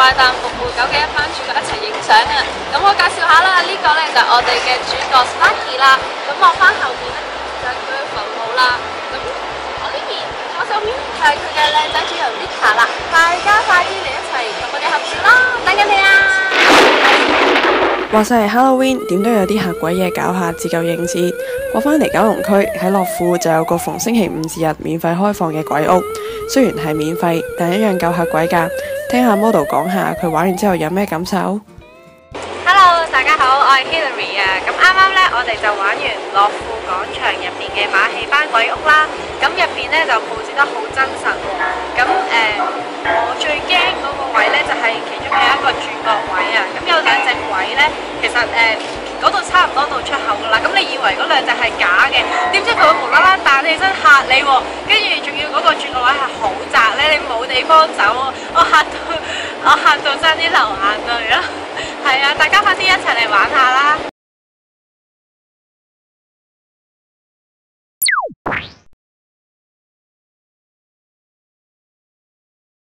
怪誕復活狗嘅一班主角一齊影相啊！咁我介紹下啦，呢個呢就係我哋嘅主角 Sparky 啦。咁望翻後面呢，就係佢嘅墳墓啦。咁我呢邊左手邊就係佢嘅靚仔主人 Rita 啦。大家快啲嚟一齊同我哋合照啦！等緊你啊！話晒係 Halloween， 點都有啲嚇鬼嘢搞下，自救應節。過返嚟九龍區喺樂富就有個逢星期五至日免費開放嘅鬼屋，雖然係免費，但一樣夠嚇鬼㗎。聽下 model 講下佢玩完之後有咩感受。Hello， 大家好，我係 Hillary 啊。咁啱啱呢，我哋就玩完樂富廣場入邊嘅馬戲班鬼屋啦。咁入邊呢，就佈置得好真實喎。咁我最驚嗰個位呢，就係其中嘅一個轉角位啊。咁有兩隻鬼呢，其實嗰度差唔多到出口噶啦。咁你以為嗰兩隻係假嘅，點知佢會無啦啦彈起身嚇你喎。跟住仲要嗰個轉角位係好窄呢，你冇地方走喎。我嚇到爭啲流眼淚啦。係啊，大家快啲一齊嚟玩下啦！